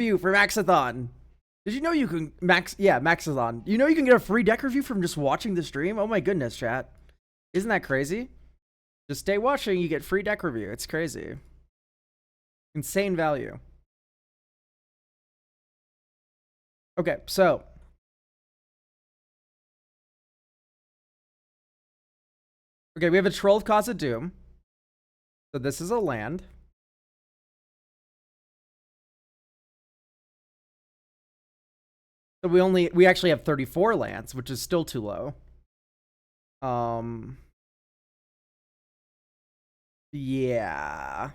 Review for Maxathon. Did you know you can Maxathon? You know you can get a free deck review from just watching the stream? Oh my goodness, chat. Isn't that crazy? Just stay watching, you get free deck review. It's crazy. Insane value. Okay, so we have a Troll of Cause of Doom. So this is a land. So we actually have 34 lands, which is still too low. Yeah.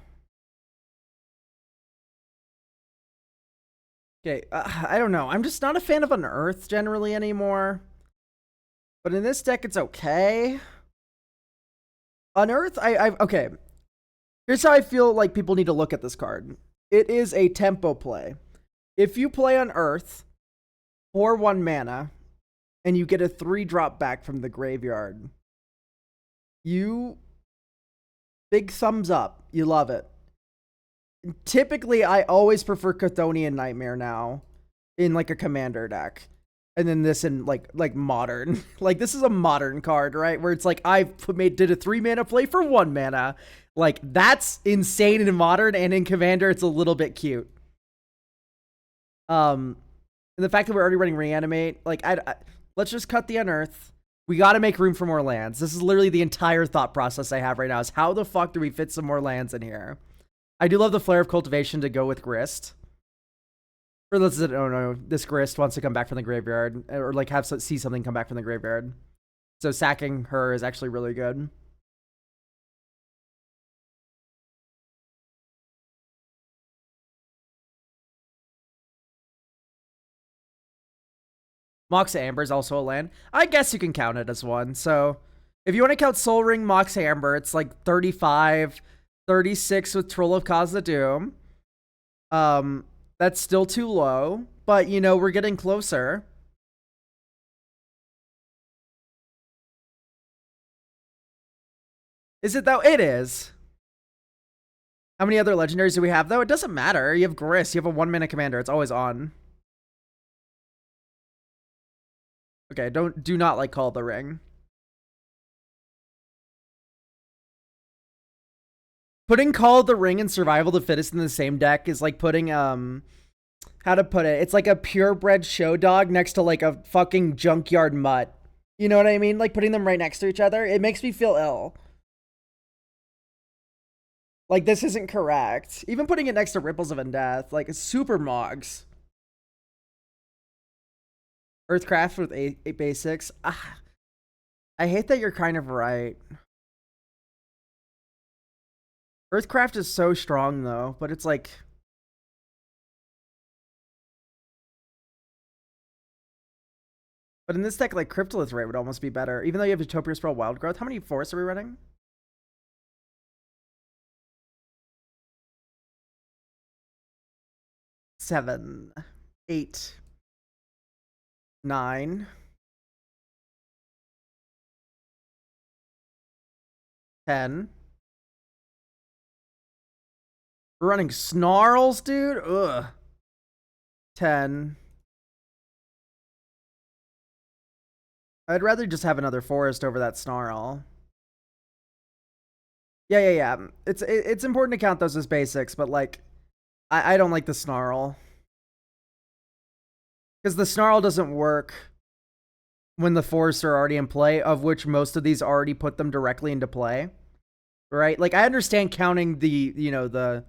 Okay, I don't know. I'm just not a fan of Unearth generally anymore. But in this deck, it's okay. Unearth, okay. Here's how I feel like people need to look at this card. It is a tempo play. If you play Unearth for 1 mana, and you get a 3-drop back from the graveyard, you big thumbs up. You love it. Typically, I always prefer Chthonian Nightmare now in like a commander deck. And then this in like modern. Like this is a modern card, right? Where it's like I did a 3-mana play for 1 mana. Like that's insane in modern, and in commander it's a little bit cute. And the fact that we're already running Reanimate, like let's just cut the Unearth. We got to make room for more lands. This is literally the entire thought process I have right now, is how the fuck do we fit some more lands in here? I do love the Flare of Cultivation to go with Grist. For those that don't know, this Grist wants to come back from the graveyard, or like see something come back from the graveyard. So sacking her is actually really good. Mox Amber is also a land. I guess you can count it as one. So if you want to count Soul Ring, Mox Amber, it's like 35, 36 with Troll of Cause of Doom. That's still too low, but you know, we're getting closer. Is it though? It is. How many other legendaries do we have though? It doesn't matter. You have Grist, you have a 1-mana commander. It's always on. Okay, do not like Call the Ring. Putting Call of the Ring and Survival of the Fittest in the same deck is like putting how to put it? It's like a purebred show dog next to like a fucking junkyard mutt. You know what I mean? Like putting them right next to each other. It makes me feel ill. Like this isn't correct. Even putting it next to Ripples of Undeath, like it's super mogs. Earthcraft with 8 basics. Ah, I hate that you're kind of right. Earthcraft is so strong though, but it's like, but in this deck, like Cryptolith Ray would almost be better, even though you have Utopia Sprawl Wild Growth. How many forests are we running? 7, 8, 9, 10. We're running Snarls, dude. Ugh. 10. I'd rather just have another forest over that Snarl. Yeah. It's important to count those as basics, but like, I don't like the Snarl. Because the Snarl doesn't work when the forests are already in play, of which most of these already put them directly into play. Right? Like, I understand counting the, you know, the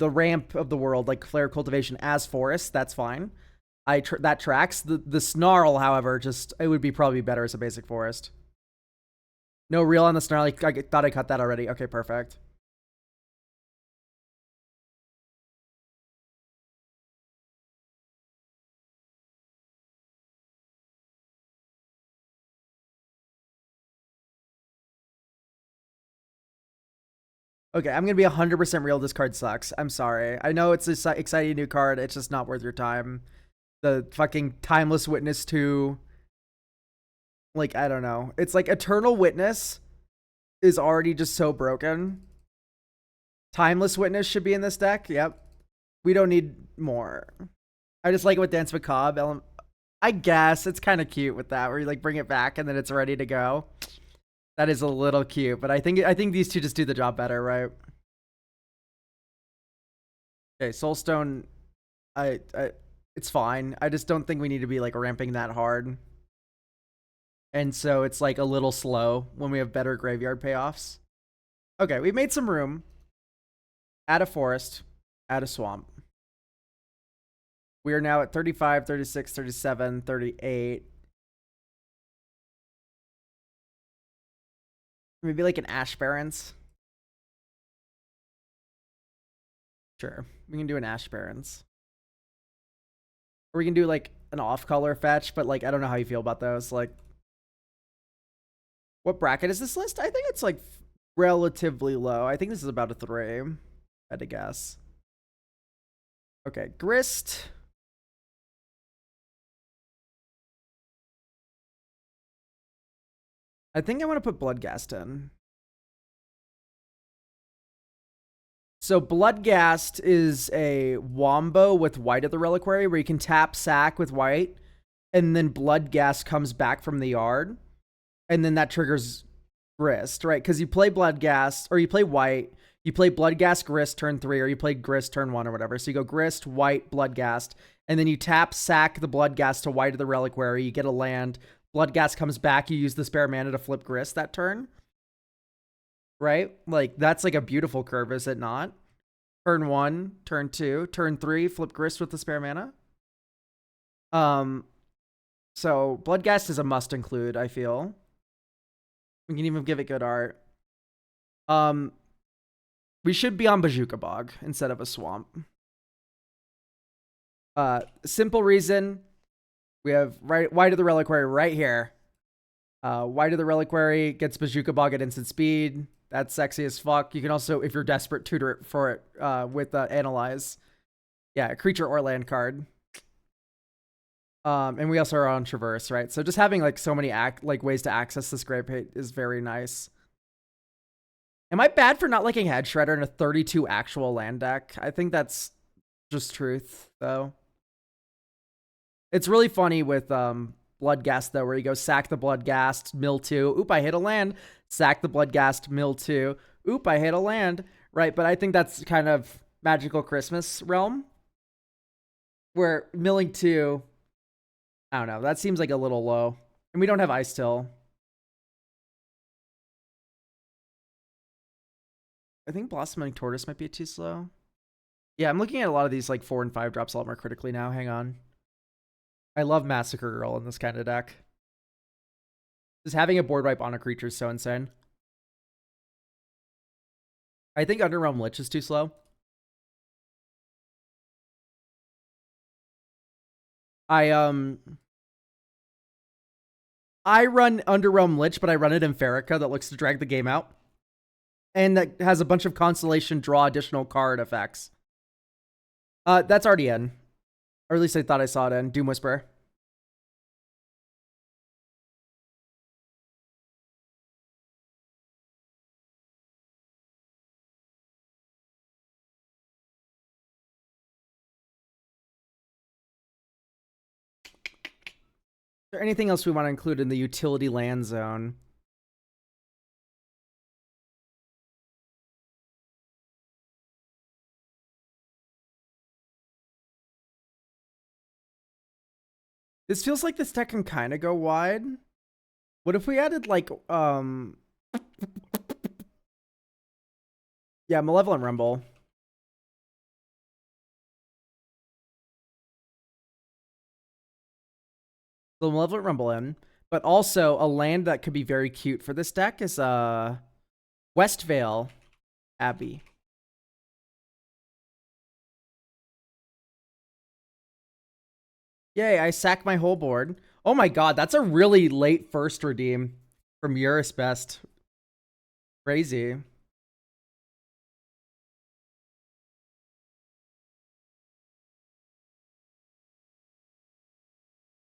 ramp of the world, like Flare Cultivation, as forest. That's fine. That tracks. The Snarl, however, just, it would be probably better as a basic forest. No real on the Snarl. I thought I cut that already. Okay, perfect. Okay, I'm gonna be 100% real. This card sucks. I'm sorry. I know it's an exciting new card. It's just not worth your time. The fucking Timeless Witness 2. Like, I don't know. It's like Eternal Witness is already just so broken. Timeless Witness should be in this deck. Yep. We don't need more. I just like it with Dance Macabre. I guess it's kind of cute with that, where you like bring it back and then it's ready to go. That is a little cute, but I think these two just do the job better, right? Okay, Soulstone, I it's fine. I just don't think we need to be like ramping that hard. And so it's like a little slow when we have better graveyard payoffs. Okay, we made some room. Add a forest, add a swamp. We are now at 35, 36, 37, 38. Maybe like an Ash Barrens. Sure, we can do an Ash Barrens. Or we can do like an off-color fetch, but like I don't know how you feel about those. Like, what bracket is this list? I think it's like relatively low. I think this is about a 3. I had to guess. Okay, Grist. I think I want to put Bloodghast in. So Bloodghast is a wombo with White of the Reliquary where you can tap sack with White, and then Bloodghast comes back from the yard, and then that triggers Grist, right? Because you play Bloodghast, or you play White, you play Bloodghast Grist turn 3, or you play Grist turn 1 or whatever. So you go Grist, White, Bloodghast, and then you tap sack the Bloodghast to White of the Reliquary, you get a land, Bloodghast comes back, you use the spare mana to flip Grist that turn. Right? Like, that's like a beautiful curve, is it not? Turn 1, turn 2, turn 3, flip Grist with the spare mana. So Bloodghast is a must include, I feel. We can even give it good art. We should be on Bazooka Bog instead of a swamp. Simple reason. We have White of the Reliquary right here. White of the Reliquary gets Bazooka Bog at instant speed. That's sexy as fuck. You can also, if you're desperate, tutor it for it with Analyze. Yeah, a creature or land card. And we also are on Traverse, right? So just having like so many ways to access this gray pit is very nice. Am I bad for not liking Head Shredder in a 32 actual land deck? I think that's just truth, though. It's really funny with Bloodghast, though, where you go sack the Bloodghast, mill 2. Oop, I hit a land. Sack the Bloodghast, mill 2. Oop, I hit a land. Right, but I think that's kind of Magical Christmas realm. Where milling 2, I don't know, that seems like a little low. And we don't have Ice Till. I think Blossoming Tortoise might be too slow. Yeah, I'm looking at a lot of these like 4 and 5 drops a lot more critically now. Hang on. I love Massacre Girl in this kind of deck. Just having a board wipe on a creature is so insane. I think Underrealm Lich is too slow. I run Underrealm Lich, but I run it in Farrakha that looks to drag the game out. And that has a bunch of Constellation draw additional card effects. That's already in. Or at least I thought I saw it in Doom Whisperer. Is there anything else we want to include in the utility land zone? This feels like this deck can kind of go wide. What if we added like yeah, Malevolent Rumble. The Malevolent Rumble in, but also a land that could be very cute for this deck is Westvale Abbey. Yay, I sack my whole board. Oh my god, that's a really late first redeem from Eurus Best. Crazy.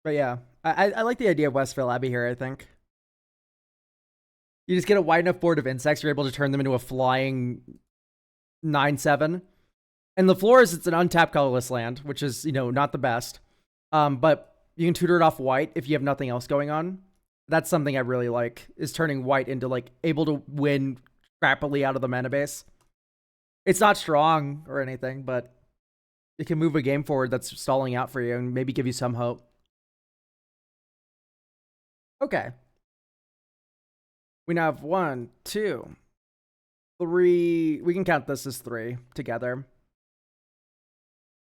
But yeah, I like the idea of Westvale Abbey here, I think. You just get a wide enough board of insects, you're able to turn them into a flying 9/7. And the floor is, it's an untapped colorless land, which is, you know, not the best. But you can tutor it off white if you have nothing else going on. That's something I really like, is turning white into like able to win rapidly out of the mana base. It's not strong or anything, but it can move a game forward that's stalling out for you and maybe give you some hope. Okay. We now have 1, 2, 3. We can count this as 3 together.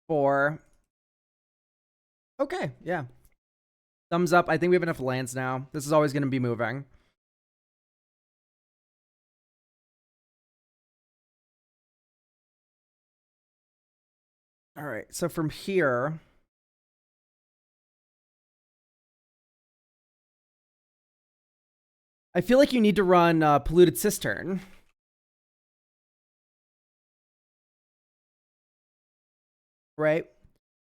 4. Okay, yeah. Thumbs up. I think we have enough lands now. This is always going to be moving. All right, so from here, I feel like you need to run Polluted Cistern. Right?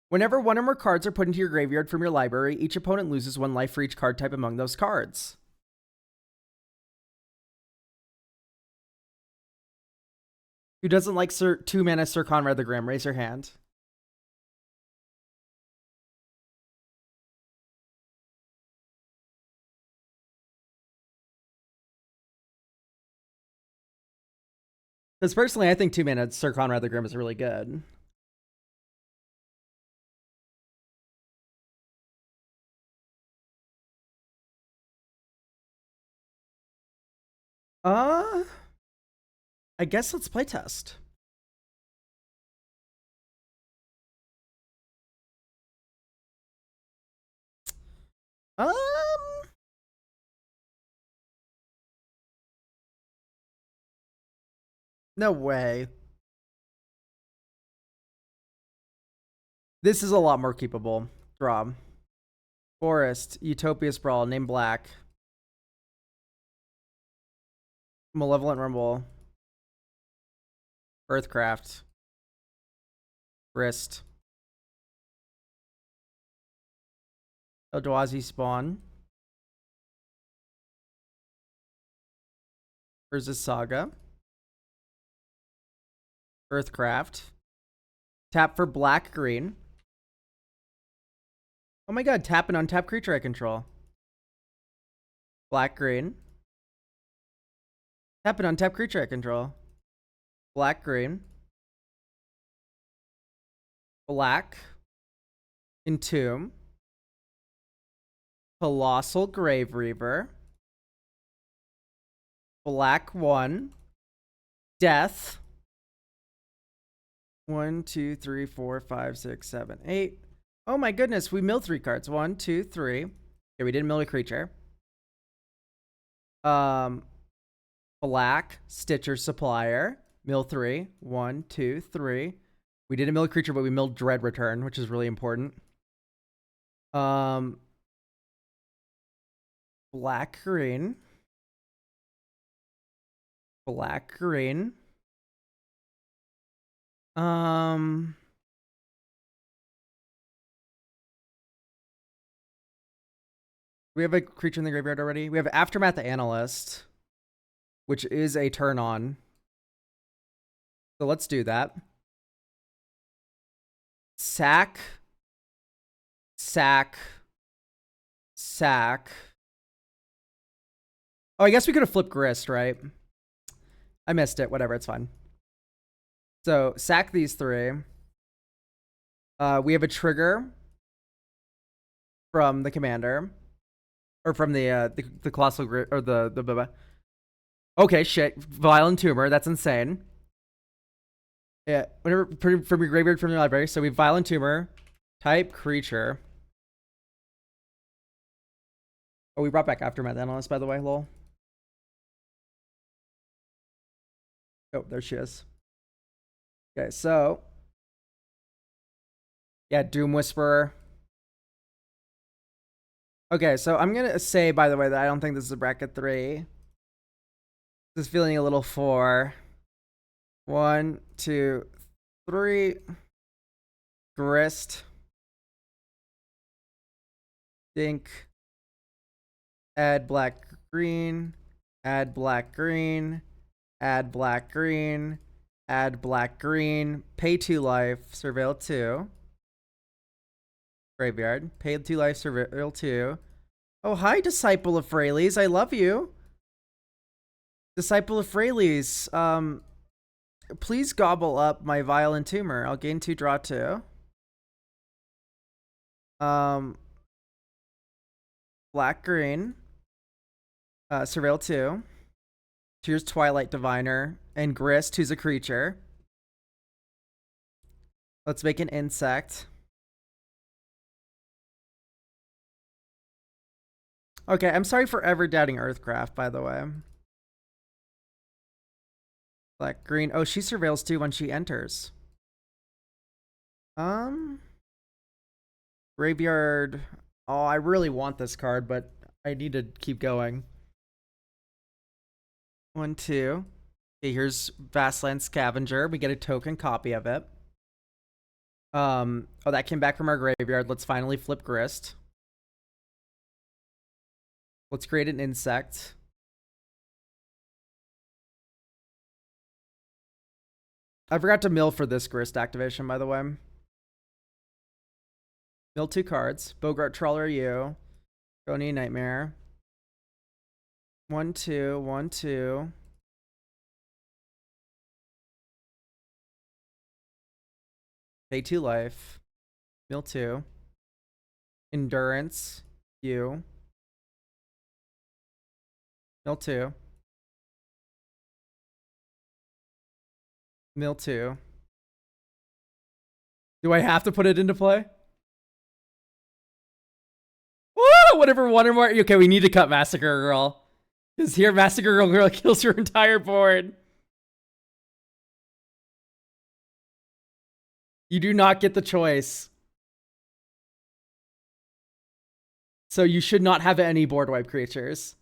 Whenever one or more cards are put into your graveyard from your library, each opponent loses 1 life for each card type among those cards. Who doesn't like 2 mana Sir Conrad the Grim? Raise your hand. Because personally, I think 2 mana Sir Conrad the Grim is really good. I guess let's play test. No way. This is a lot more keepable. Draw. Forest, Utopia Sprawl, name black. Malevolent Rumble. Earthcraft. Wrist. Eldrazi Spawn. Urza Saga. Earthcraft. Tap for black, green. Oh my god, tap an untapped creature I control. Black, green. Tap an untapped creature I control. Black, green. Black. Entomb. Colossal Grave Reaver. Black 1. Death. 1, 2, 3, 4, 5, 6, 7, 8. Oh my goodness, we milled 3 cards. 1, 2, 3. Okay, we didn't mill a creature. Black, Stitcher Supplier. Mill 3. 1, 2, 3. We didn't mill a creature, but we milled Dread Return, which is really important. Black, green. Black, green. We have a creature in the graveyard already. We have Aftermath Analyst, which is a turn on. So let's do that. Sack. Sack. Sack. Oh, I guess we could have flipped Grist, right? I missed it. Whatever, it's fine. So sack these 3. We have a trigger from the commander, or from the colossal or the. Okay, shit. Violent Tumor. That's insane. Yeah, whenever from your graveyard from your library. So we have Violent Tumor, type creature. Oh, we brought back Aftermath Analyst, by the way. Lol. Oh, there she is. Okay, so yeah, Doom Whisperer. Okay, so I'm gonna say, by the way, that I don't think this is a bracket 3. This is feeling a little 4. 1, 2, 3. Grist. Dink. Add black, green. Add black, green. Add black, green. Add black green. Pay 2 life. Surveil 2. Graveyard. Pay 2 life. Surveil 2. Oh, hi, Disciple of Freyles. I love you. Disciple of Freyles. Please gobble up my Violent Tumor. I'll gain 2, draw 2. Black green. Surveil 2. Here's Twilight Diviner. And Grist, who's a creature. Let's make an insect. Okay, I'm sorry for ever doubting Earthcraft, by the way. Black green. Oh, she surveils too when she enters. Graveyard. Oh, I really want this card, but I need to keep going. 1, 2. Okay, here's Vastland Scavenger. We get a token copy of it. Oh, that came back from our graveyard. Let's finally flip Grist. Let's create an insect. I forgot to mill for this Grist activation, by the way. Mill 2 cards. Bogart Trawler you. Goni Nightmare. 1, 2, 1, 2. Pay 2 life. Mill 2. Endurance. You. Mill 2. Mill 2. Do I have to put it into play? Woo! Whatever, one or more. Okay, we need to cut Massacre Girl. Because here, Massacre Girl kills your entire board. You do not get the choice. So you should not have any board wipe creatures.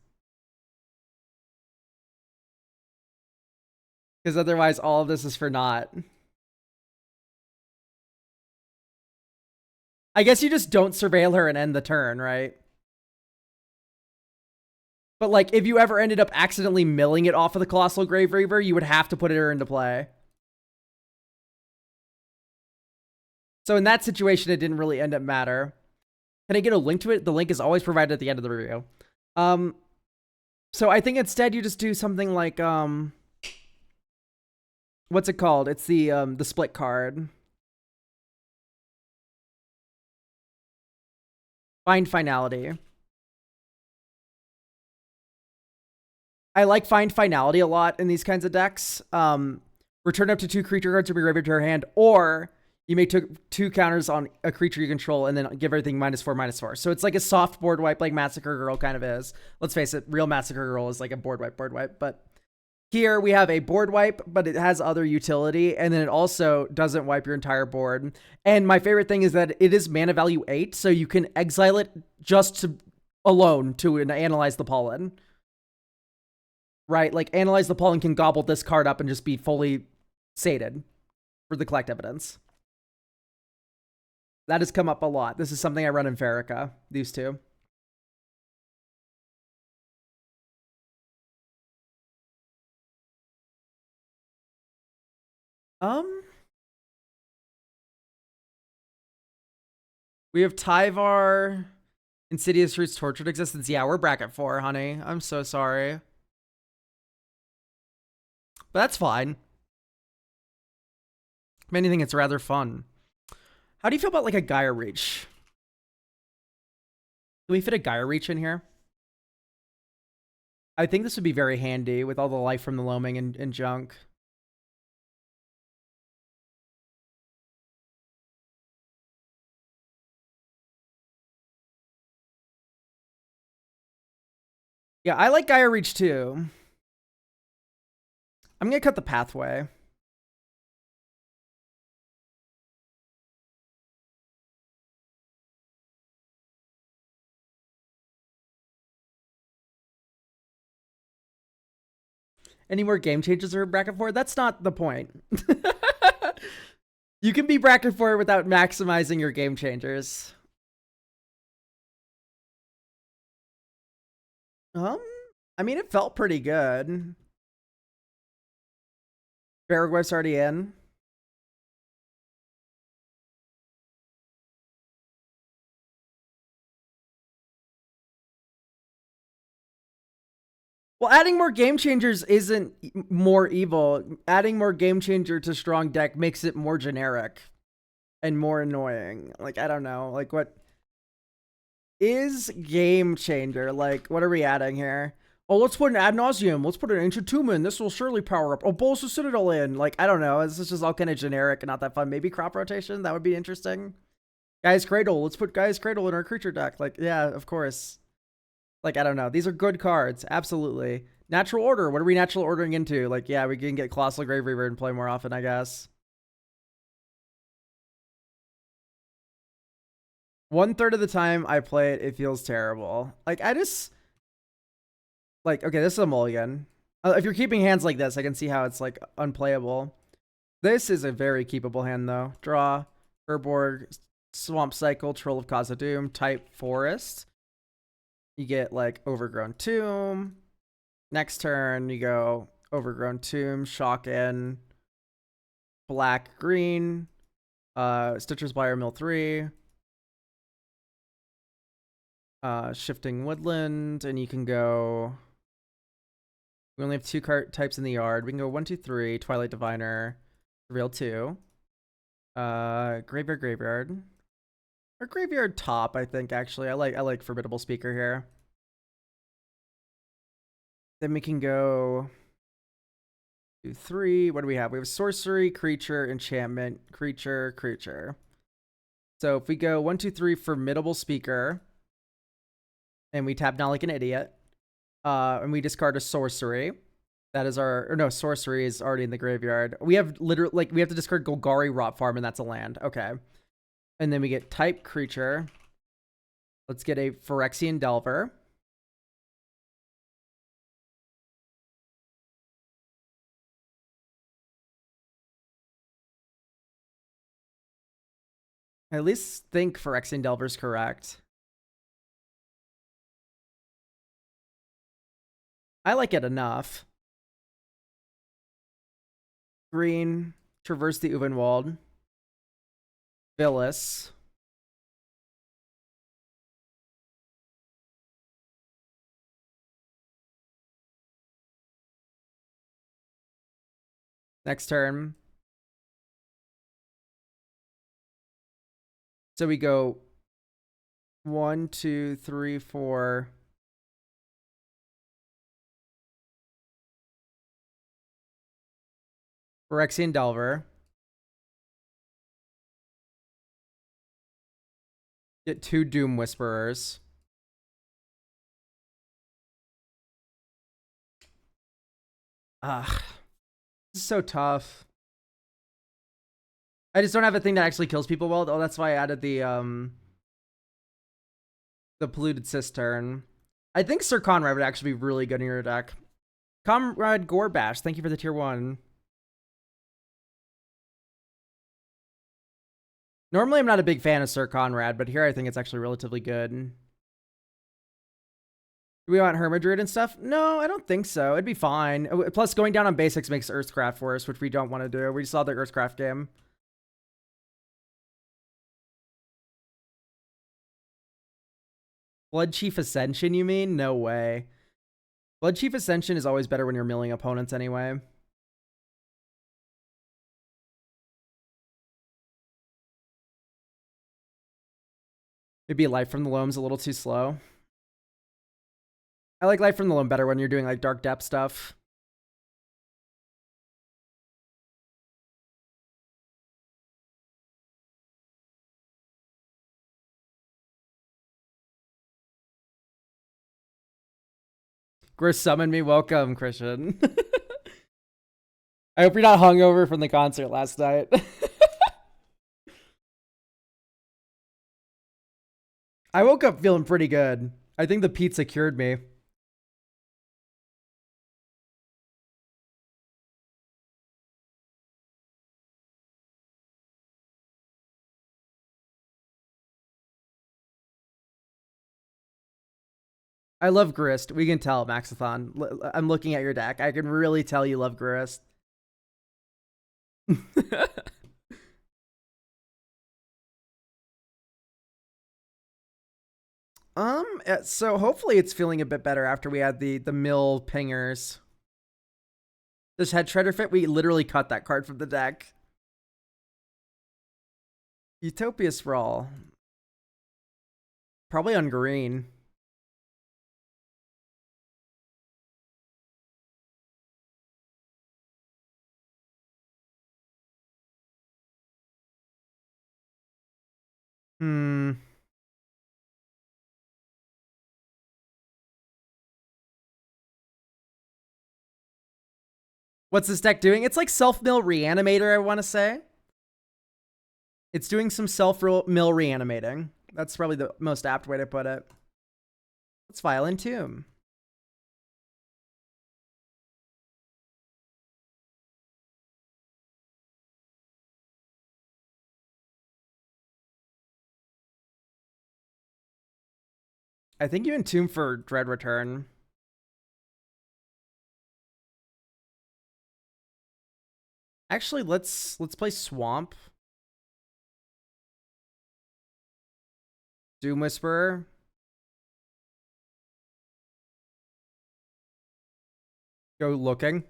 Because otherwise all of this is for naught. I guess you just don't surveil her and end the turn, right? But like, if you ever ended up accidentally milling it off of the Colossal Grave Reaver, you would have to put her into play. So in that situation, it didn't really end up matter. Can I get a link to it? The link is always provided at the end of the review. So I think instead you just do something like, what's it called? It's the split card. Find Finality. I like Find Finality a lot in these kinds of decks. Return up to 2 creature cards from your graveyard to your hand, or you may take 2 counters on a creature you control and then give everything -4/-4. So it's like a soft board wipe, like Massacre Girl kind of is. Let's face it, real Massacre Girl is like a board wipe. But here we have a board wipe, but it has other utility, and then it also doesn't wipe your entire board. And my favorite thing is that it is mana value 8, so you can exile it just alone to analyze the pollen. Right, like Analyze the Pollen can gobble this card up and just be fully sated for the collect evidence. That has come up a lot. This is something I run in Verica, these two. We have Tyvar, Insidious Roots, Tortured Existence. Yeah, we're bracket 4, honey. I'm so sorry. But that's fine. If anything, it's rather fun. How do you feel about like a Gaia Reach? Can we fit a Gaia Reach in here? I think this would be very handy with all the life from the Loaming and junk. Yeah, I like Gaia Reach too. I'm gonna cut the pathway. Any more game changes or bracket 4? That's not the point. You can be bracket 4 without maximizing your game changers. I mean, it felt pretty good. Paraguay's already in. Well, adding more game changers isn't more evil. Adding more game changer to strong deck makes it more generic and more annoying. Like, I don't know. Like, what is game changer? Like, what are we adding here? Oh, let's put an ad nauseum. Let's put an ancient tomb in. This will surely power up. Oh, Bolsa Citadel in. Like, I don't know. This is just all kind of generic and not that fun. Maybe crop rotation. That would be interesting. Guy's Cradle. Let's put Guy's Cradle in our creature deck. Like, yeah, of course. Like, I don't know. These are good cards. Absolutely. Natural Order. What are we natural ordering into? Like, yeah, we can get Colossal Grave Reaver and play more often, I guess. 1/3 of the time I play it, it feels terrible. Like, I just... Like, okay, this is a mulligan. If you're keeping hands like this, I can see how it's, like, unplayable. This is a very keepable hand, though. Draw, Urborg, Swamp Cycle, Troll of Khazad-dûm, type Forest. You get, like, Overgrown Tomb. Next turn, you go Overgrown Tomb, Shock in, Black, Green, Stitcher's Wire, Mill 3, Shifting Woodland, and you can go... We only have 2 card types in the yard. We can go 1, 2, 3, Twilight Diviner, Reveal 2, Graveyard, Graveyard, or Graveyard Top. I think actually I like Formidable Speaker here. Then we can go 2, 3. What do we have? We have Sorcery, Creature, Enchantment, Creature, Creature. So if we go 1, 2, 3, Formidable Speaker, and we tap down like an idiot, and we discard a sorcery. That is our, or no, sorcery is already in the graveyard. We have literally, like, we have to discard Golgari Rot Farm, and that's a land. Okay. And then we get type creature. Let's get a Phyrexian Delver. I at least think Phyrexian Delver's correct. I like it enough. Green, traverse the Uvenwald. Villas. Next turn. So we go 1, 2, 3, 4. Phyrexian Delver. Get 2 Doom Whisperers. Ugh. This is so tough. I just don't have a thing that actually kills people well. Oh, that's why I added the Polluted Cistern. I think Sir Conrad would actually be really good in your deck. Comrade Gorbash, thank you for the tier 1. Normally, I'm not a big fan of Sir Conrad, but here I think it's actually relatively good. Do we want Hermidruid and stuff? No, I don't think so. It'd be fine. Plus, going down on basics makes Earthcraft worse, which we don't want to do. We saw the Earthcraft game. Blood Chief Ascension, you mean? No way. Blood Chief Ascension is always better when you're milling opponents anyway. Maybe Life from the Loam's a little too slow. I like Life from the Loam better when you're doing like Dark Depth stuff. Gross summon me. Welcome, Christian. I hope you're not hungover from the concert last night. I woke up feeling pretty good. I think the pizza cured me. I love Grist. We can tell, Maxathon. I'm looking at your deck. I can really tell you love Grist. So hopefully it's feeling a bit better after we had the mill pingers. This head shredder fit, we literally cut that card from the deck. Utopia Sprawl. Probably on green. What's this deck doing? It's like self-mill reanimator, I want to say. It's doing some self-mill reanimating. That's probably the most apt way to put it. Let's Violent Tomb. I think you Entomb for Dread Return. Actually, let's play Swamp. Doom Whisperer. Go looking.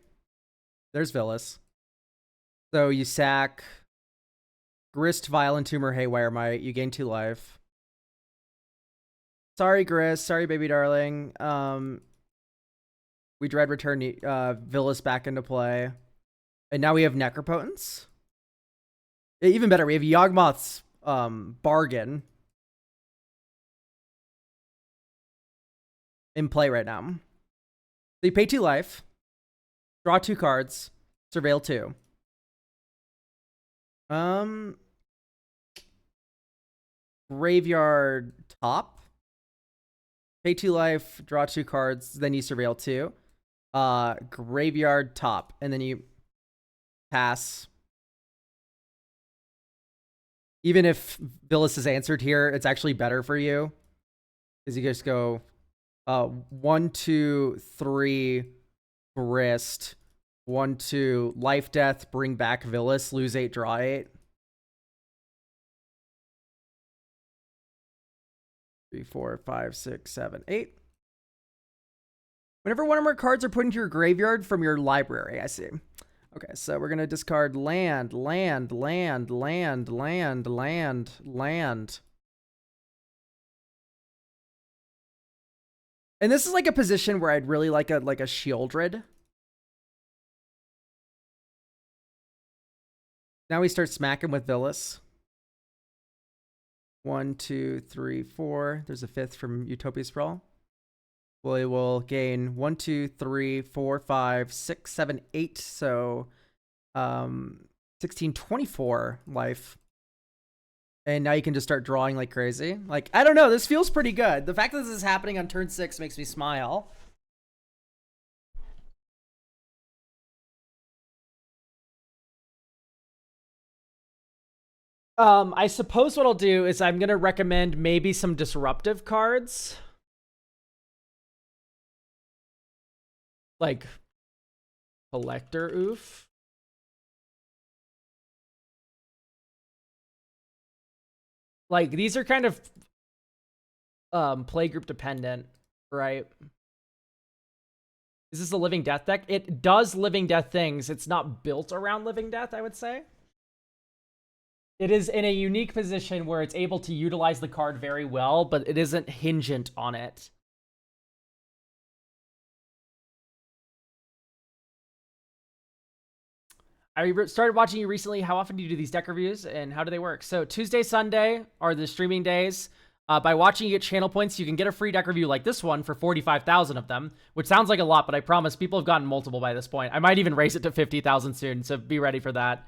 There's Villas. So you sack Grist, Violent Tomb, or Haywire Might. You gain 2 life. Sorry, Grist. Sorry, baby darling. We Dread Return Villas back into play. And now we have Necropotence. Even better, we have Yawgmoth's Bargain in play right now. So you pay 2 life, draw 2 cards, surveil 2. Graveyard top. Pay 2 life, draw 2 cards, then you surveil 2. Graveyard top, and then you pass. Even if Villas is answered here, it's actually better for you. Is you just go 1, 2, 3, Grist. 1, 2, life, death, bring back Villas, lose 8, draw 8. 3, 4, 5, 6, 7, 8. Whenever one or more cards are put into your graveyard from your library, I see. Okay, so we're going to discard land. And this is like a position where I'd really like a Shieldred. Now we start smacking with Villas. 1, 2, 3, 4. There's a 5th from Utopia Sprawl. We will gain 1, 2, 3, 4, 5, 6, 7, 8. So 16, 24 life. And now you can just start drawing like crazy. Like, I don't know. This feels pretty good. The fact that this is happening on turn 6 makes me smile. I suppose what I'll do is I'm going to recommend maybe some disruptive cards. Like Collector Oof. Like, these are kind of playgroup dependent, right? Is this a Living Death deck? It does Living Death things. It's not built around Living Death, I would say. It is in a unique position where it's able to utilize the card very well, but it isn't hingent on it. I started watching you recently. How often do you do these deck reviews, and how do they work? So Tuesday, Sunday are the streaming days. By watching, you get channel points. You can get a free deck review like this one for 45,000 of them, which sounds like a lot, but I promise people have gotten multiple by this point. I might even raise it to 50,000 soon, so be ready for that.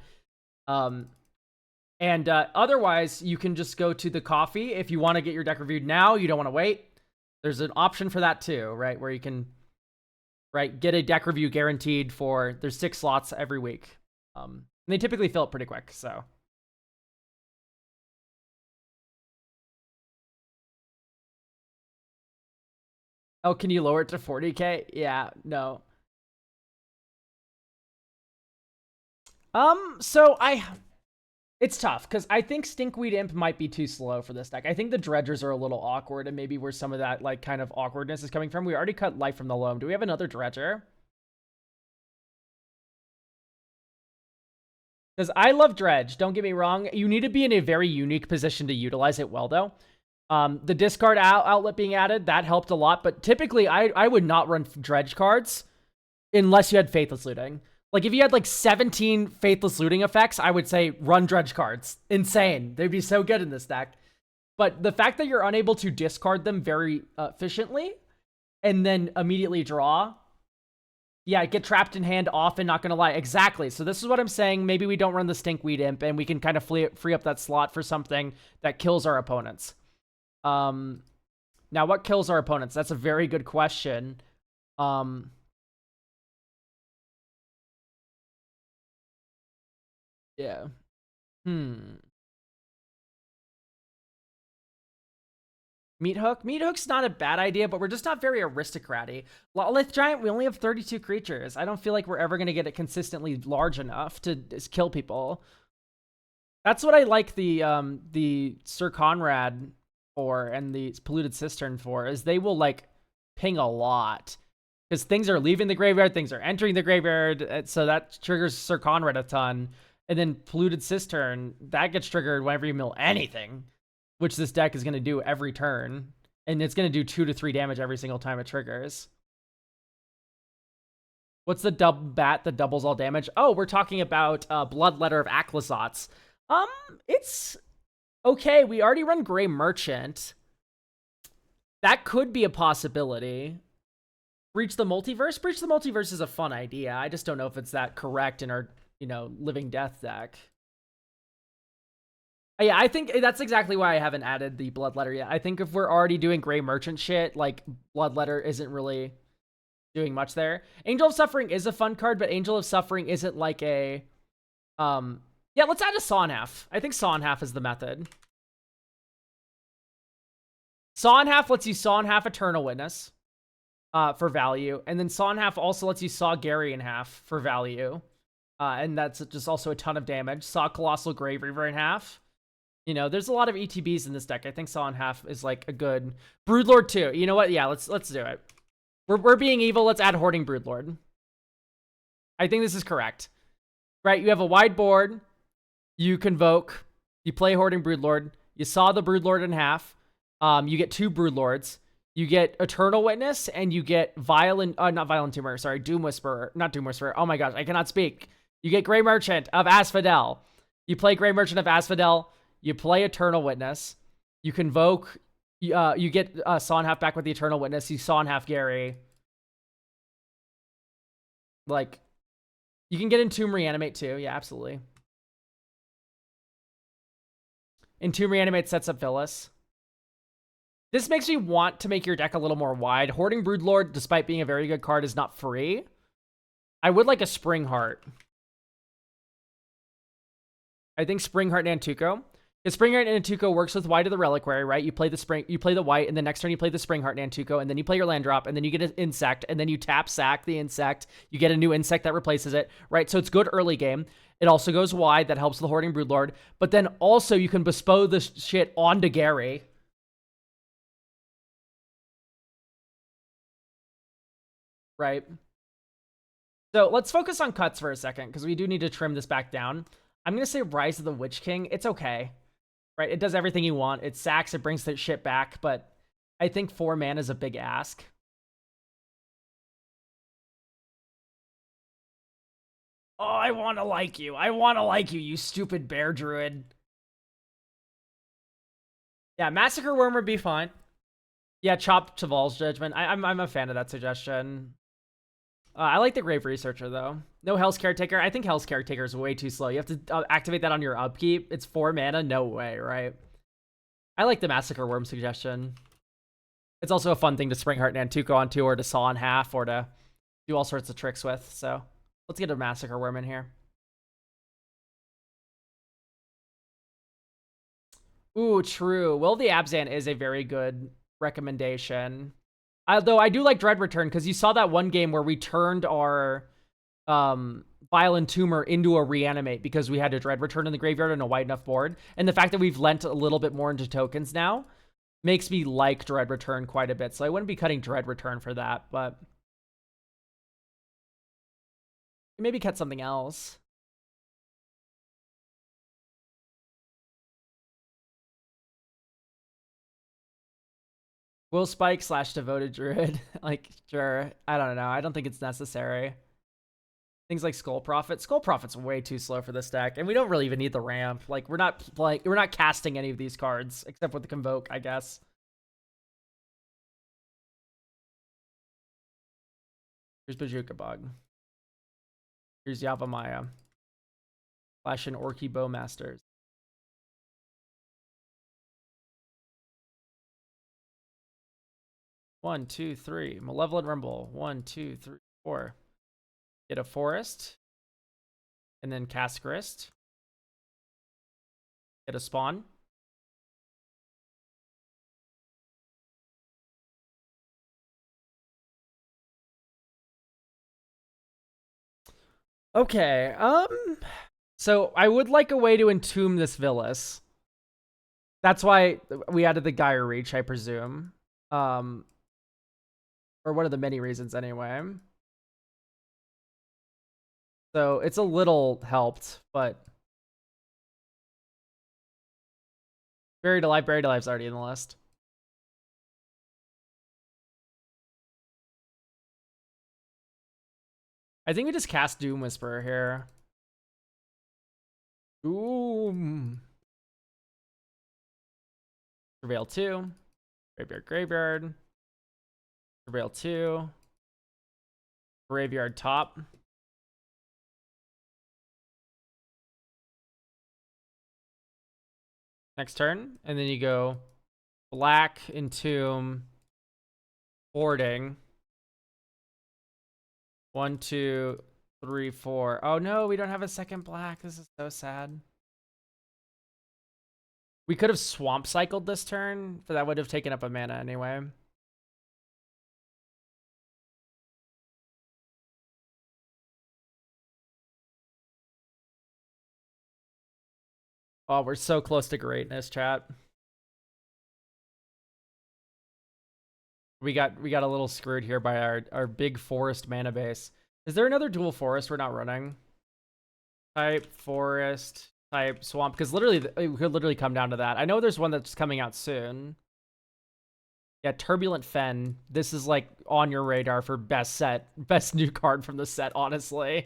Otherwise, you can just go to the coffee. If you want to get your deck reviewed now, you don't want to wait. There's an option for that too, right? Where you can, get a deck review guaranteed for, there's 6 slots every week. And they typically fill it pretty quick, so. Oh, can you lower it to 40K? Yeah, no. So it's tough because I think Stinkweed Imp might be too slow for this deck. I think the Dredgers are a little awkward, and maybe where some of that like kind of awkwardness is coming from. We already cut Life from the Loam. Do we have another Dredger? Because I love Dredge. Don't get me wrong. You need to be in a very unique position to utilize it well, though. The discard outlet being added, that helped a lot. But typically, I would not run Dredge cards unless you had Faithless Looting. Like, if you had, like, 17 Faithless Looting effects, I would say run Dredge cards. Insane. They'd be so good in this deck. But the fact that you're unable to discard them very efficiently and then immediately draw... Yeah, get trapped in hand often, not going to lie. Exactly. So this is what I'm saying. Maybe we don't run the Stinkweed Imp, and we can kind of free up that slot for something that kills our opponents. Now, what kills our opponents? That's a very good question. Yeah. Meat Hook? Meat Hook's not a bad idea, but we're just not very aristocratic. Lolith Giant, we only have 32 creatures. I don't feel like we're ever going to get it consistently large enough to just kill people. That's what I like the Sir Conrad for and the Polluted Cistern for, is they will, like, ping a lot. Because things are leaving the graveyard, things are entering the graveyard, so that triggers Sir Conrad a ton. And then Polluted Cistern, that gets triggered whenever you mill anything, which this deck is going to do every turn. And it's going to do 2 to 3 damage every single time it triggers. What's the bat that doubles all damage? Oh, we're talking about Bloodletter of Aclazotz. It's okay. We already run Gray Merchant. That could be a possibility. Breach the Multiverse? Breach the Multiverse is a fun idea. I just don't know if it's that correct in our, you know, Living Death deck. Yeah, I think that's exactly why I haven't added the Bloodletter yet. I think if we're already doing Gray Merchant shit, like, Bloodletter isn't really doing much there. Angel of Suffering is a fun card, but Angel of Suffering isn't like a... Yeah, let's add a Saw in Half. I think Saw in Half is the method. Saw in Half lets you Saw in Half Eternal Witness for value. And then Saw in Half also lets you Saw Gary in half for value. And that's just also a ton of damage. Saw Colossal Grave Reaver in half. You know, there's a lot of ETBs in this deck. I think Saw in Half is like a good... Broodlord 2. You know what? Yeah, let's do it. We're being evil. Let's add Hoarding Broodlord. I think this is correct. Right, you have a wide board. You convoke. You play Hoarding Broodlord. You saw the Broodlord in half. You get 2 Broodlords. You get Eternal Witness, and you get not Violent Tumor, sorry, Doom Whisperer. Not Doom Whisperer. Oh my gosh, I cannot speak. You get Gray Merchant of Asphodel. You play Gray Merchant of Asphodel. You play Eternal Witness. You convoke. You get Saw in Half back with the Eternal Witness. You Saw in Half Gary. Like, you can get Entomb Reanimate too. Yeah, absolutely. Entomb Reanimate sets up Phyllis. This makes me want to make your deck a little more wide. Hoarding Broodlord, despite being a very good card, is not free. I would like a Spring Heart. I think Spring Heart Nantuko. Because Spring Heart Nantuko works with White of the Reliquary, right? You play the white, and the next turn you play the Spring Heart Nantuko, and then you play your land drop, and then you get an insect, and then you tap sack the insect. You get a new insect that replaces it, right? So it's good early game. It also goes wide. That helps the Hoarding Broodlord. But then also you can bestow this shit onto Gary. Right? So let's focus on cuts for a second, because we do need to trim this back down. I'm going to say Rise of the Witch King. It's okay. Right? It does everything you want. It sacks, it brings that shit back, but I think 4 mana is a big ask. Oh, I want to like you. I want to like you, you stupid bear druid. Yeah, Massacre Worm would be fine. Yeah, chop Chaval's Judgment. I'm a fan of that suggestion. I like the Grave Researcher, though. No Hell's Caretaker. I think Hell's Caretaker is way too slow. You have to activate that on your upkeep. It's 4 mana. No way, right? I like the Massacre Worm suggestion. It's also a fun thing to Spring Heart Nantuko onto, or to Saw in Half, or to do all sorts of tricks with. So let's get a Massacre Worm in here. Ooh, true. Will the Abzan is a very good recommendation. Though I do like Dread Return, because you saw that one game where we turned our Violent Tumor into a reanimate because we had a Dread Return in the graveyard and a wide enough board. And the fact that we've lent a little bit more into tokens now makes me like Dread Return quite a bit. So I wouldn't be cutting Dread Return for that, but maybe cut something else. Will Spike / Devoted Druid. Like, sure. I don't know. I don't think it's necessary. Things like Skull Prophet. Skull Prophet's way too slow for this deck, and we don't really even need the ramp. Like, we're not casting any of these cards except with the Convoke, I guess. Here's Bajuka Bug. Here's Yavamaya. Flash and Orky Bowmasters. One, two, three. Malevolent Rumble. 1, 2, 3, 4. Get a Forest. And then cast Grist. Get a Spawn. Okay, so I would like a way to entomb this Villas. That's why we added the Gyre Reach, I presume. Or one of the many reasons anyway. So it's a little helped, but Buried Alive's already in the list. I think we just cast Doom Whisperer here. Doom. Surveil 2. Graveyard. Surveil 2. Graveyard top. Next turn. And then you go black, Entomb, boarding. 1, 2, 3, 4. Oh no, we don't have a second black. This is so sad. We could have Swamp Cycled this turn, but that would have taken up a mana anyway. Oh, we're so close to greatness, chat. We got a little screwed here by our big forest mana base. Is there another dual forest we're not running? Type forest, type swamp, because literally it could literally come down to that. I know there's one that's coming out soon. Yeah, Turbulent Fen. This is like on your radar for best new card from the set, honestly.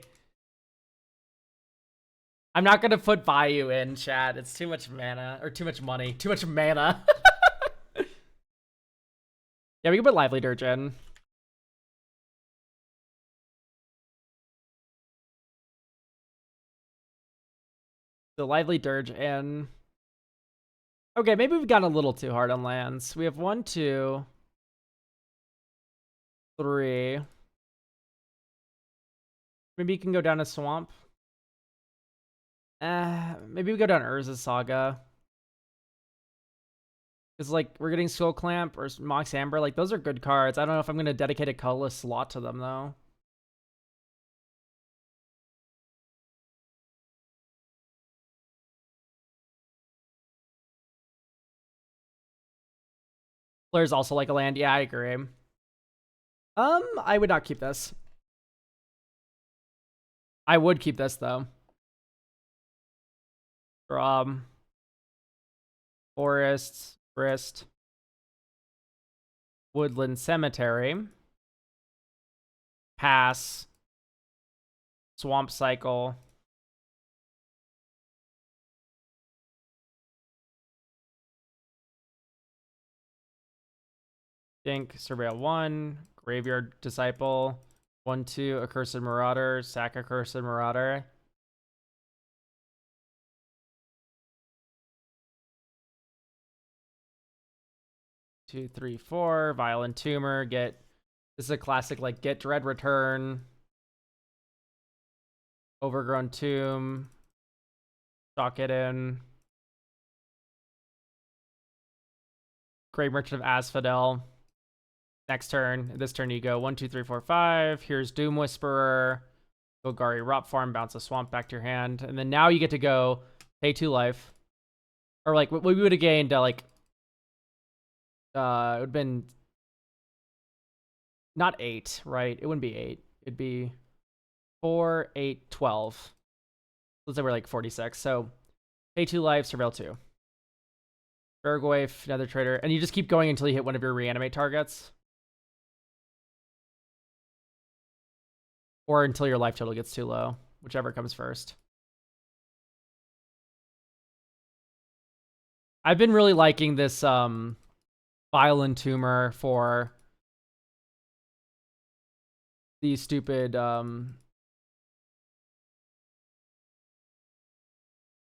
I'm not gonna put Bayou in, chat. It's too much mana, or too much money. Too much mana. Yeah, we can put Lively Dirge in. The Lively Dirge in. Okay, maybe we've gotten a little too hard on lands. We have 1, 2, 3. Maybe you can go down a Swamp. Maybe we go down Urza Saga. Because, like, we're getting Skull Clamp or Mox Amber. Like, those are good cards. I don't know if I'm going to dedicate a colorless slot to them, though. Flare's also like a land. Yeah, I agree. I would not keep this. I would keep this, though. Forests, Grist, Woodland Cemetery, Pass, Swamp Cycle, Dink, Surveil 1, Graveyard Disciple, 1, 2, Accursed Marauder, sack Accursed Marauder. Two, three, 4. Violent Tumor. This is a classic, like, get Dread Return. Overgrown Tomb. Stock it in. Grave Merchant of Asphodel. Next turn. This turn you go 1, 2, 3, 4, 5. Here's Doom Whisperer. Golgari Rot Farm, bounce a swamp back to your hand, and then now you get to go pay 2 life. Or like we would have gained it would have been not 8, right? It wouldn't be 8. It'd be 4, 8, 12. Let's say we're like 46. So pay 2 life, surveil 2. Bergwaif, Nether Trader, and you just keep going until you hit one of your reanimate targets. Or until your life total gets too low, whichever comes first. I've been really liking this Vile Entomber for these stupid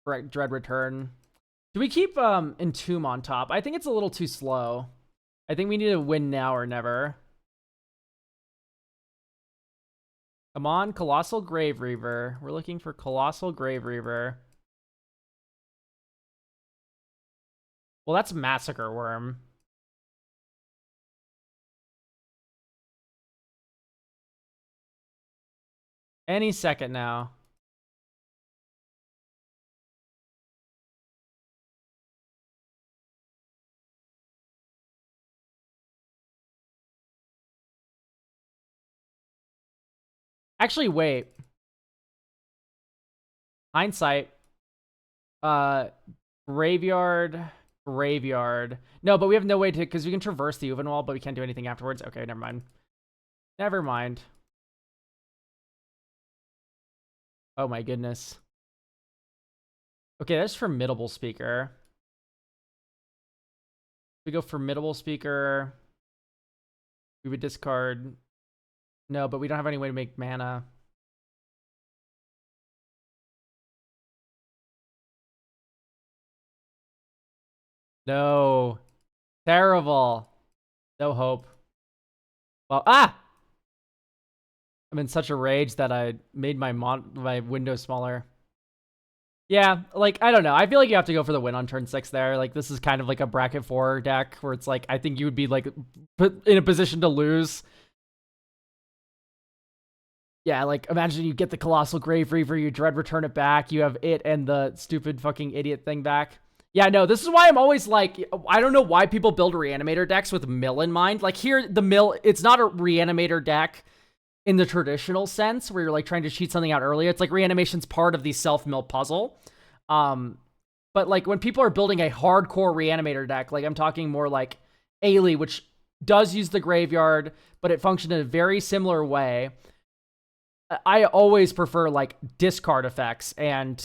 Dread Return. Do we keep Entomb on top? I think it's a little too slow. I think we need to win now or never. Come on, Colossal Grave Reaver. We're looking for Colossal Grave Reaver. Well, that's Massacre Worm. Any second now. Actually, wait. Hindsight. Graveyard. No, but we have no way to, because we can traverse the Uven Wall, but we can't do anything afterwards. Okay, never mind. Never mind. Oh my goodness. Okay, that's Formidable Speaker. We go Formidable Speaker. We would discard. No, but we don't have any way to make mana. No. Terrible. No hope. Well, I'm in such a rage that I made my window smaller. Yeah, like, I don't know. I feel like you have to go for the win on turn 6 there. Like, this is kind of like a bracket 4 deck where it's like, I think you would be like put in a position to lose. Yeah, like, imagine you get the Colossal Grave Reaver, you Dread Return it back, you have it and the stupid fucking idiot thing back. Yeah, no, this is why I'm always like, I don't know why people build Reanimator decks with mill in mind. Like, here, the mill, it's not a Reanimator deck in the traditional sense where you're like trying to cheat something out earlier. It's like reanimation's part of the self-mill puzzle. But like when people are building a hardcore reanimator deck, like I'm talking more like Ailey, which does use the graveyard, but it functioned in a very similar way. I always prefer like discard effects and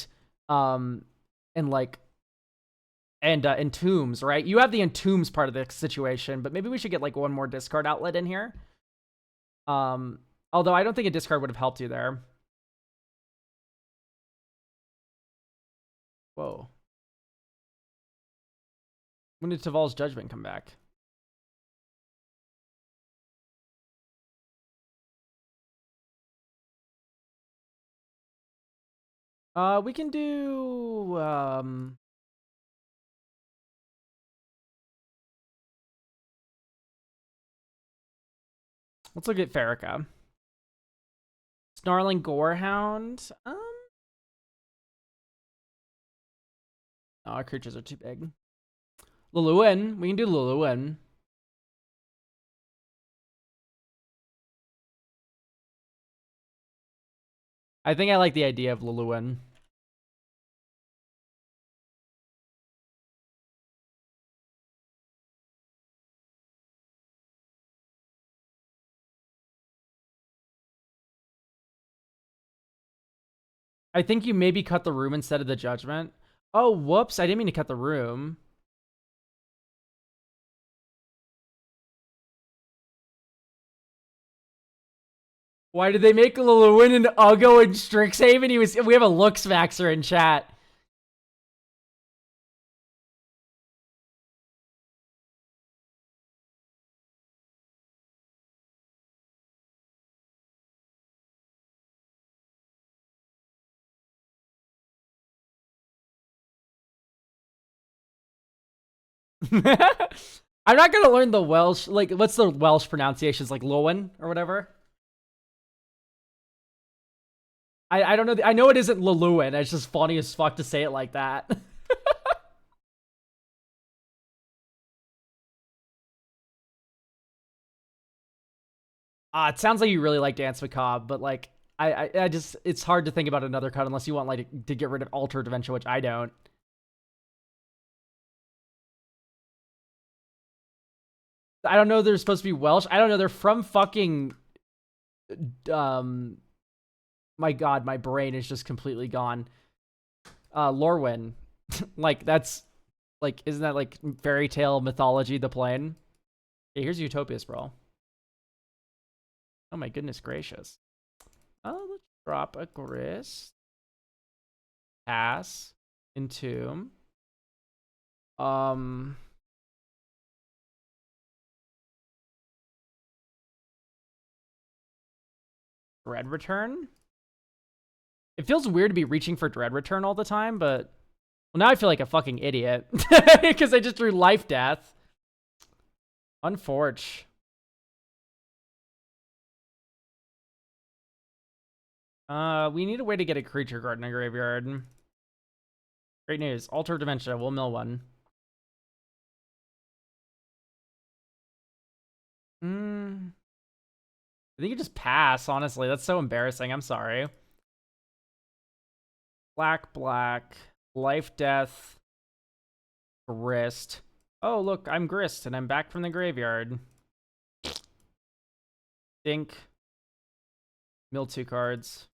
entombs, right? You have the entombs part of the situation, but maybe we should get like one more discard outlet in here. Although I don't think a discard would have helped you there. Whoa. When did Taval's Judgment come back? We can do let's look at Farrakha. Snarling Gorehound. Our creatures are too big. Luluin. We can do Luluin. I think I like the idea of Luluin. I think you maybe cut the room instead of the judgment. Oh, whoops. I didn't mean to cut the room. Why did they make Luluin and Uggo and Strixhaven? We have a Lux Maxer in chat. I'm not gonna learn the Welsh. Like, what's the Welsh pronunciations? Like Lowen or whatever. I don't know. I know it isn't Luluin. It's just funny as fuck to say it like that. It sounds like you really like Dance Macabre, but like I just it's hard to think about another cut unless you want like to get rid of Altered Dimension, which I don't. I don't know. They're supposed to be Welsh. I don't know. They're from fucking. My God, my brain is just completely gone. Lorwyn, like that's like isn't that like fairy tale mythology? The plane. Yeah, here's Utopia Sprawl. Oh my goodness gracious. Oh, let's drop a grist. Pass. Entomb. Dread Return? It feels weird to be reaching for Dread Return all the time, but... Well, now I feel like a fucking idiot. Because I just drew Life Death. Unforge. We need a way to get a creature card in a graveyard. Great news. Alter Dimension. We'll mill one. I think you just pass, honestly. That's so embarrassing. I'm sorry. Black, black. Life, death. Grist. Oh, look, I'm Grist, and I'm back from the graveyard. Think. Mill 2 cards.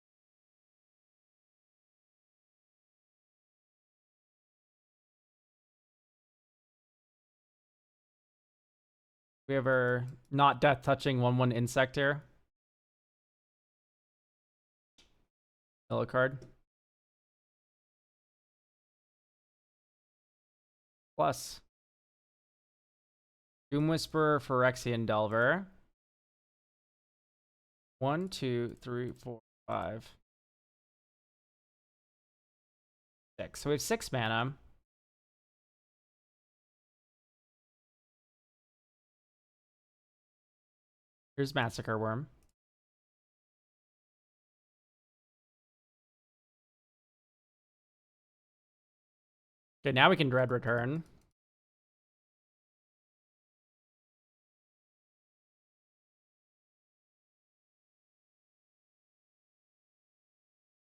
We have our not death touching 1/1 insect here. Mill a card. Plus. Doom Whisperer, Phyrexian Delver. 1, 2, 3, 4, 5, 6. So we have 6 mana. Here's Massacre Worm. Okay, now we can Dread Return.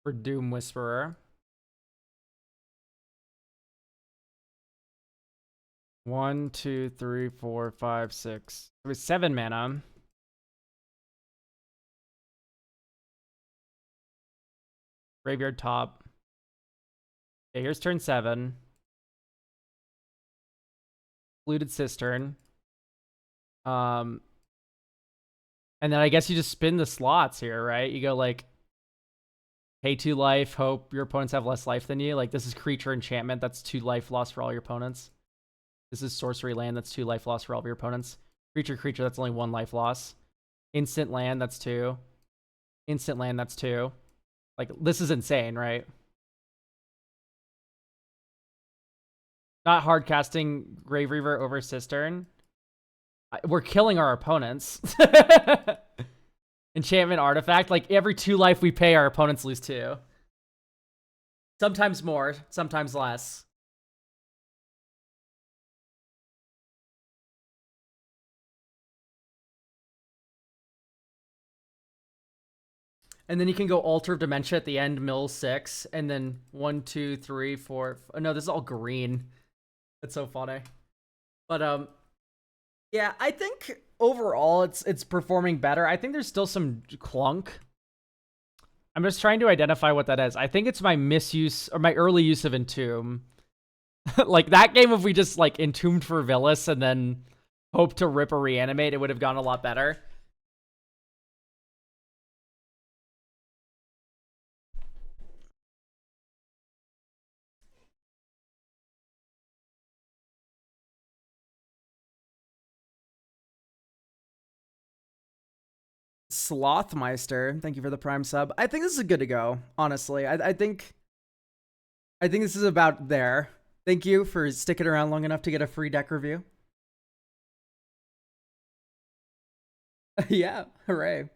For Doom Whisperer. 1, 2, 3, 4, 5, 6. It was 7 mana. Graveyard top. Okay, here's turn 7. Polluted Cistern. And then I guess you just spin the slots here, right? You go like pay 2 life, hope your opponents have less life than you. Like this is creature enchantment, that's 2 life loss for all your opponents. This is sorcery land, that's 2 life loss for all of your opponents. Creature, that's only 1 life loss. Instant land, that's 2. Instant land, that's 2. Like, this is insane, right? Not hard casting Grave Reaver over Cistern. We're killing our opponents. Enchantment artifact. Like, every 2 life we pay, our opponents lose 2. Sometimes more, sometimes less. And then you can go Altar of Dementia at the end, mill 6, and then 1, 2, 3, 4. Oh, no, this is all green. That's so funny. But yeah, I think overall it's performing better. I think there's still some clunk. I'm just trying to identify what that is. I think it's my misuse or my early use of Entomb. Like that game, if we just like Entombed for Villas and then hope to rip or reanimate, it would have gone a lot better. Slothmeister, thank you for the Prime sub. I think this is good to go, honestly. I think this is about there. Thank you for sticking around long enough to get a free deck review. Yeah, hooray.